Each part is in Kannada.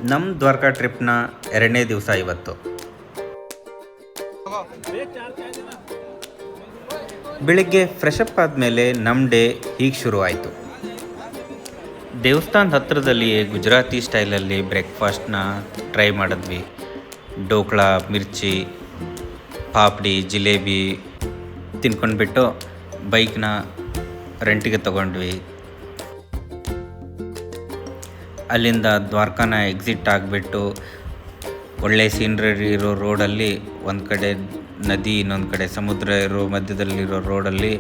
ನಮ್ಮ ದ್ವಾರಕಾ ಟ್ರಿಪ್ನ 2ನೇ ದಿವಸ ಇವತ್ತು. ಬೆಳಿಗ್ಗೆ ಫ್ರೆಶಪ್ ಆದಮೇಲೆ ನಮ್ಮ ಡೇ ಹೀಗೆ ಶುರುವಾಯಿತು. ದೇವಸ್ಥಾನದ ಹತ್ತಿರದಲ್ಲಿಯೇ ಗುಜರಾತಿ ಸ್ಟೈಲಲ್ಲಿ ಬ್ರೇಕ್ಫಾಸ್ಟ್ನ ಟ್ರೈ ಮಾಡಿದ್ವಿ. ಡೋಕ್ಳಾ, ಮಿರ್ಚಿ, ಪಾಪಡಿ, ಜಿಲೇಬಿ ತಿನ್ಕೊಂಡ್ಬಿಟ್ಟು ಬೈಕ್ನ ರೆಂಟಿಗೆ ತಗೊಂಡ್ವಿ. ಅಲ್ಲಿಂದ ದ್ವಾರಕಾನ ಎಕ್ಸಿಟ್ ಆಗಿಬಿಟ್ಟು ಒಳ್ಳೆ ಸೀನರಿ ಇರೋ ರೋಡಲ್ಲಿ ಒಂದು ಕಡೆ ನದಿ, ಇನ್ನೊಂದು ಕಡೆ ಸಮುದ್ರ ಇರೋ ಮಧ್ಯದಲ್ಲಿರೋ ರೋಡಲ್ಲಿ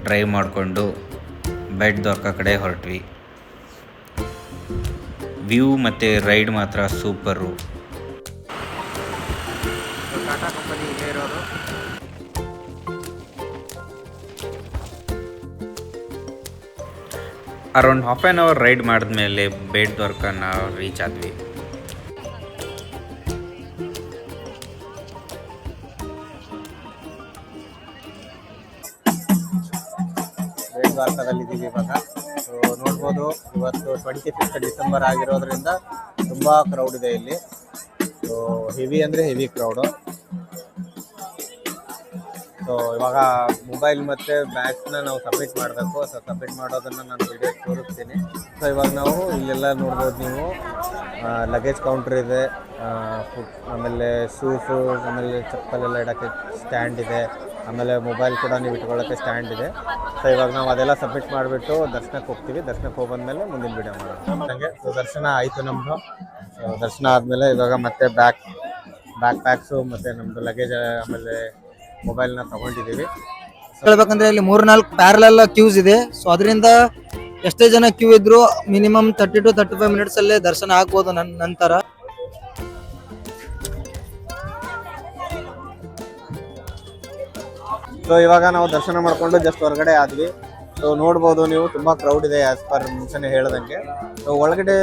ಡ್ರೈವ್ ಮಾಡಿಕೊಂಡು ಬೆಟ್ ದ್ವಾರಕಾ ಕಡೆ ಹೊರಟ್ವಿ. ವ್ಯೂ ಮತ್ತು ರೈಡ್ ಮಾತ್ರ ಸೂಪರು. ಟಾಟಾ ಕಂಪನಿ ಇಲ್ಲೇ ಇರೋದು. Around half an hour ride ಮಾಡಿದ್ಮೇಲೆ ಬೆಟ್ ದ್ವಾರಕಾನ ರೀಚ್ ಆದ್ವಿ. ಬೆಟ್ ದ್ವಾರಕಾದಲ್ಲಿದ್ದೀವಿ ಇವಾಗ. ಸೊ ನೋಡ್ಬೋದು, ಇವತ್ತು 25th ಡಿಸೆಂಬರ್ ಆಗಿರೋದ್ರಿಂದ ತುಂಬ ಕ್ರೌಡ್ ಇದೆ ಇಲ್ಲಿ. ಸೊ ಹೆವಿ ಅಂದರೆ ಹೆವಿ ಕ್ರೌಡು. ಸೊ ಇವಾಗ ಮೊಬೈಲ್ ಮತ್ತು ಬ್ಯಾಗ್ಸ್ನ ನಾವು ಸಬ್ಮಿಟ್ ಮಾಡಬೇಕು. ಸೊ ಸಬ್ಮಿಟ್ ಮಾಡೋದನ್ನು ನಾನು ವಿಡಿಯೋ ತೋರಿಸ್ತೀನಿ. ಸೊ ಇವಾಗ ನಾವು ಇಲ್ಲೆಲ್ಲ ನೋಡ್ಬೋದು ನೀವು, ಲಗೇಜ್ ಕೌಂಟ್ರ್ ಇದೆ, ಆಮೇಲೆ ಶೂಸು, ಆಮೇಲೆ ಚಪ್ಪಲೆಲ್ಲ ಇಡೋಕ್ಕೆ ಸ್ಟ್ಯಾಂಡ್ ಇದೆ, ಆಮೇಲೆ ಮೊಬೈಲ್ ಕೂಡ ನೀವು ಇಟ್ಕೊಳ್ಳೋಕ್ಕೆ ಸ್ಟ್ಯಾಂಡ್ ಇದೆ. ಸೊ ಇವಾಗ ನಾವು ಅದೆಲ್ಲ ಸಬ್ಮಿಟ್ ಮಾಡಿಬಿಟ್ಟು ದರ್ಶನಕ್ಕೆ ಹೋಗ್ತೀವಿ. ದರ್ಶನಕ್ಕೆ ಹೋಗಿ ಬಂದಮೇಲೆ ಮುಂದಿನ ವಿಡಿಯೋ ಮಾಡೋದು. ನನಗೆ ಸೊ ದರ್ಶನ ಆಯಿತು ನಮ್ಮದು. ಸೊ ದರ್ಶನ ಆದಮೇಲೆ ಇವಾಗ ಮತ್ತೆ ಬ್ಯಾಕ್ ಪ್ಯಾಕ್ಸು ಮತ್ತು ನಮ್ಮದು ಲಗೇಜ್ ಆಮೇಲೆ ಮೊಬೈಲ್ನ ತಗೊಂಡಿದ್ದೀವಿ. ಹೇಳ್ಬೇಕಂದ್ರೆ ಇಲ್ಲಿ 3-4 ಪ್ಯಾರಲಲ್ ಕ್ಯೂಸ್ ಇದೆ. ಸೊ ಅದರಿಂದ ಎಷ್ಟೇ ಜನ ಕ್ಯೂ ಇದ್ರು ಮಿನಿಮಮ್ 30 to 35 ಮಿನಿಟ್ಸ್ ಅಲ್ಲೇ ದರ್ಶನ ಆಗ್ಬೋದು. ನಂತರ ಸೊ ಇವಾಗ ನಾವು ದರ್ಶನ ಮಾಡಿಕೊಂಡು ಜಸ್ಟ್ ಹೊರಗಡೆ ಆದ್ವಿ. ಸೊ ನೋಡ್ಬೋದು ನೀವು, ತುಂಬ ಕ್ರೌಡ್ ಇದೆ ಆ್ಯಸ್ ಪರ್ ಮುಂಚೆನೇ ಹೇಳ್ದಂಗೆ. ಸೊ ಒಳಗಡೆ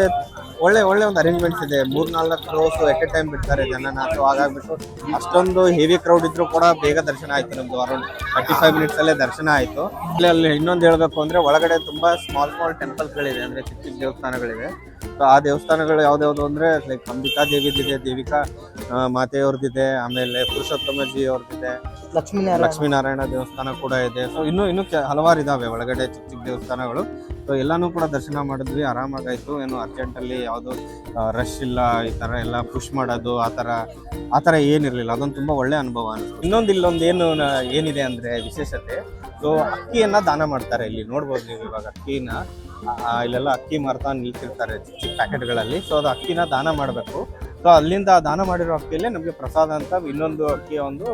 ಒಳ್ಳೆ ಒಂದು ಅರೇಂಜ್ಮೆಂಟ್ಸ್ ಇದೆ. 3-4 ರೋಸ್ ಎಟ್ ಎ ಟೈಮ್ ಬಿಡ್ತಾರೆ ಜನನ. ಸೊ ಹಾಗಾಗ್ಬಿಟ್ಟು ಅಷ್ಟೊಂದು ಹೆವಿ ಕ್ರೌಡ್ ಇದ್ರೂ ಕೂಡ ಬೇಗ ದರ್ಶನ ಆಯಿತು. ನಮ್ಮದು ಅರೌಂಡ್ 35 ಮಿನಿಟ್ಸಲ್ಲೇ ದರ್ಶನ ಆಯಿತು. ಅಲ್ಲಿ ಇನ್ನೊಂದು ಹೇಳಬೇಕು ಅಂದರೆ ಒಳಗಡೆ ತುಂಬ ಸ್ಮಾಲ್ ಟೆಂಪಲ್ಸ್ಗಳಿದೆ, ಅಂದರೆ ಚಿಕ್ಕ ದೇವಸ್ಥಾನಗಳಿವೆ. ಸೊ ಆ ದೇವಸ್ಥಾನಗಳು ಯಾವ್ದ್ಯಾವುದು ಅಂದರೆ ಲೈಕ್ ಅಂಬಿಕಾ ದೇವಿದಿದೆ, ದೇವಿಕಾ ಮಾತೆಯವ್ರದ್ದಿದೆ, ಆಮೇಲೆ ಪುರುಷೋತ್ತಮಜಿ ಅವ್ರದ್ದಿದೆ, ಲಕ್ಷ್ಮೀನಾರಾಯಣ ದೇವಸ್ಥಾನ ಕೂಡ ಇದೆ. ಸೊ ಇನ್ನೂ ಹಲವಾರು ಇದಾವೆ ಒಳಗಡೆ ಚಿಕ್ಕ ದೇವಸ್ಥಾನಗಳು. ಸೊ ಎಲ್ಲನೂ ಕೂಡ ದರ್ಶನ ಮಾಡಿದ್ವಿ, ಆರಾಮಾಗಾಯಿತು. ಏನು ಅರ್ಜೆಂಟಲ್ಲಿ ಯಾವುದು ರಶ್ ಇಲ್ಲ, ಈ ಥರ ಎಲ್ಲ ಪುಷ್ ಮಾಡೋದು ಆ ಥರ ಏನಿರಲಿಲ್ಲ. ಅದೊಂದು ತುಂಬ ಒಳ್ಳೆ ಅನುಭವ ಅನಿಸ್ತು. ಇಲ್ಲೊಂದು ಏನಿದೆ ಅಂದರೆ ವಿಶೇಷತೆ, ಸೊ ಅಕ್ಕಿಯನ್ನು ದಾನ ಮಾಡ್ತಾರೆ ಇಲ್ಲಿ. ನೋಡ್ಬೋದು ನೀವು ಇವಾಗ ಅಕ್ಕಿನ ಇಲ್ಲೆಲ್ಲ ಅಕ್ಕಿ ಮಾರ್ತಾ ನಿಲ್ತಿರ್ತಾರೆ ಚಿಕ್ಕ ಪ್ಯಾಕೆಟ್ಗಳಲ್ಲಿ. ಸೊ ಅದು ಅಕ್ಕಿನ ದಾನ ಮಾಡಬೇಕು. ಸೊ ಅಲ್ಲಿಂದ ದಾನ ಮಾಡಿರೋ ಅಕ್ಕಿಯಲ್ಲೇ ನಮಗೆ ಪ್ರಸಾದ ಅಂತ ಇನ್ನೊಂದು ಅಕ್ಕಿಯ ಒಂದು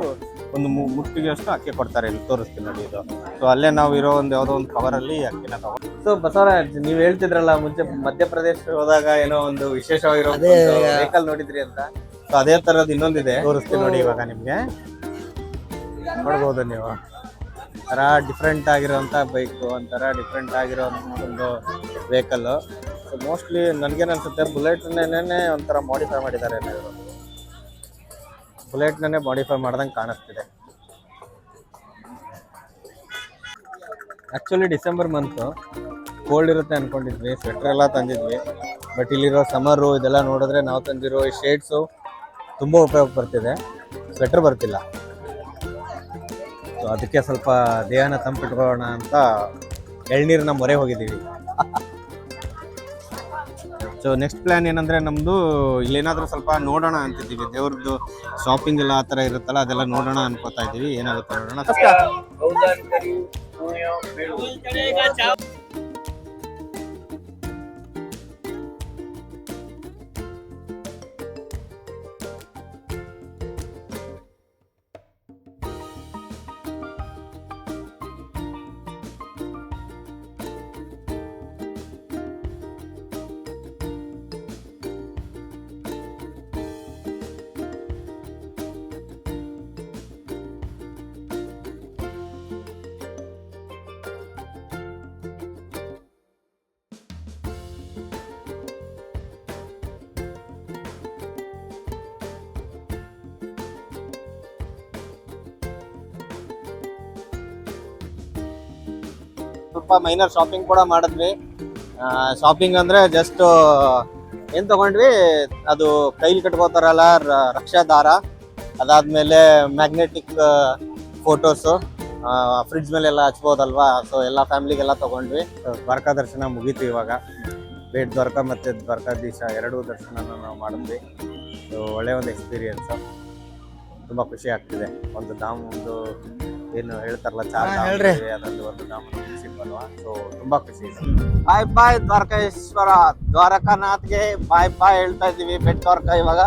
ಮುಟ್ಟಿಗೆ ಅಷ್ಟು ಅಕ್ಕಿ ಕೊಡ್ತಾರೆ. ಇಲ್ಲಿ ತೋರಿಸ್ತೀನಿ ನೋಡಿ ಇದು. ಸೊ ಅಲ್ಲೇ ನಾವು ಇರೋ ಯಾವುದೋ ಒಂದು ಕವರಲ್ಲಿ ಅಕ್ಕಿನ ತಗೊಂಡು. ಸೊ ಬಸವರಾಜ್, ನೀವು ಹೇಳ್ತಿದ್ರಲ್ಲ ಮುಂಚೆ ಮಧ್ಯಪ್ರದೇಶ ಹೋದಾಗ ಏನೋ ಒಂದು ವಿಶೇಷವಾಗಿರೋ ವೆಹಿಕಲ್ ನೋಡಿದ್ರಿ ಅಂತ. ಸೊ ಅದೇ ಥರದ್ದು ಇನ್ನೊಂದಿದೆ, ತೋರಿಸ್ತೀನಿ ನೋಡಿ ಇವಾಗ ನಿಮಗೆ. ನೋಡ್ಬೋದು ನೀವು, ಒಂಥರ ಡಿಫ್ರೆಂಟ್ ಆಗಿರೋಂಥ ಬೈಕು, ಒಂಥರ ಡಿಫ್ರೆಂಟ್ ಆಗಿರೋ ಒಂದು ವೆಹಿಕಲ್ಲು. ಸೊ ಮೋಸ್ಟ್ಲಿ ನನಗೇನು ಅನ್ಸುತ್ತೆ, ಬುಲೆಟ್ನೇ ಒಂಥರ ಮಾಡಿಫೈ ಮಾಡಿದ್ದಾರೆ ಇವರು. ಬುಲೆಟ್ನೇ ಮಾಡಿಫೈ ಮಾಡ್ದಂಗೆ ಕಾಣಿಸ್ತಿದೆ. ಆ್ಯಕ್ಚುಲಿ ಡಿಸೆಂಬರ್ ಮಂತು ಕೋಲ್ಡ್ ಇರುತ್ತೆ ಅಂದ್ಕೊಂಡಿದ್ವಿ, ಸ್ವೆಟ್ರ್ ಎಲ್ಲ ತಂದಿದ್ವಿ. ಬಟ್ ಇಲ್ಲಿರೋ ಸಮರು ಇದೆಲ್ಲ ನೋಡಿದ್ರೆ ನಾವು ತಂದಿರೋ ಈ ಶೇಡ್ಸು ತುಂಬ ಉಪಯೋಗ ಬರ್ತಿದೆ, ಸ್ವೆಟ್ರ್ ಬರ್ತಿಲ್ಲ. ಸೊ ಅದಕ್ಕೆ ಸ್ವಲ್ಪ ದೇಹನ ತಂಪಿಟ್ಕೊಳ್ಳೋಣ ಅಂತ ಎಳ್ನೀರನ್ನ ಮೊರೆ ಹೋಗಿದ್ದೀವಿ. ಸೊ ನೆಕ್ಸ್ಟ್ ಪ್ಲ್ಯಾನ್ ಏನಂದರೆ ನಮ್ಮದು ಇಲ್ಲೇನಾದರೂ ಸ್ವಲ್ಪ ನೋಡೋಣ ಅಂತಿದ್ದೀವಿ. ದೇವ್ರದ್ದು ಶಾಪಿಂಗ್ ಎಲ್ಲ ಆ ಥರ ಇರುತ್ತಲ್ಲ, ಅದೆಲ್ಲ ನೋಡೋಣ ಅನ್ಕೋತಾ ಇದ್ದೀವಿ. ಏನಾಗುತ್ತೆ ನೋಡೋಣ. ಸ್ವಲ್ಪ ಮೈನರ್ ಶಾಪಿಂಗ್ ಕೂಡ ಮಾಡಿದ್ವಿ. ಶಾಪಿಂಗ್ ಅಂದರೆ ಜಸ್ಟ್ ಏನ್ ತಗೊಂಡ್ವಿ, ಅದು ಕೈಲಿ ಕಟ್ಕೋತಾರಲ್ಲ ರಕ್ಷಾ ದಾರ, ಅದಾದ್ಮೇಲೆ ಮ್ಯಾಗ್ನೆಟಿಕ್ ಫೋಟೋಸು, ಫ್ರಿಡ್ಜ್ ಮೇಲೆ ಎಲ್ಲ ಹಚ್ಬೋದಲ್ವಾ. ಸೊ ಎಲ್ಲ ಫ್ಯಾಮಿಲಿಗೆಲ್ಲ ತಗೊಂಡ್ವಿ. ದ್ವಾರಕಾ ದರ್ಶನ ಮುಗೀತು ಇವಾಗ. ಬೇಟ್ ದ್ವಾರಕಾ ಮತ್ತೆ ದ್ವಾರಕಾಧೀಶ ಎರಡೂ ದರ್ಶನ ನಾವು ಮಾಡಿದ್ವಿ. ಸೊ ಒಳ್ಳೆ ಒಂದು ಎಕ್ಸ್ಪೀರಿಯನ್ಸ್, ತುಂಬಾ ಖುಷಿ ಆಗ್ತಿದೆ. ಒಂದು ಒಂದು ಏನು ಹೇಳ್ತಾರಲ್ಲ ಚಾರ್ ಧಾಮ್ ಹೇಳ್ರಿ. ಇದೆ, ಅದ್ರಲ್ಲಿ ಒಂದು ಧಾಮ ಅಲ್ವಾ. ಸೊ ತುಂಬಾ ಖುಷಿ ಇದೆ. ಬಾಯ್ ಬಾಯ್ ದ್ವಾರಕೇಶ್ವರ, ದ್ವಾರಕಾನಾಥ್ಗೆ ಬಾಯ್ ಬಾಯ್ ಹೇಳ್ತಾ ಇದೀವಿ. ಬೆಟ್ ದ್ವಾರಕಾ ಇವಾಗ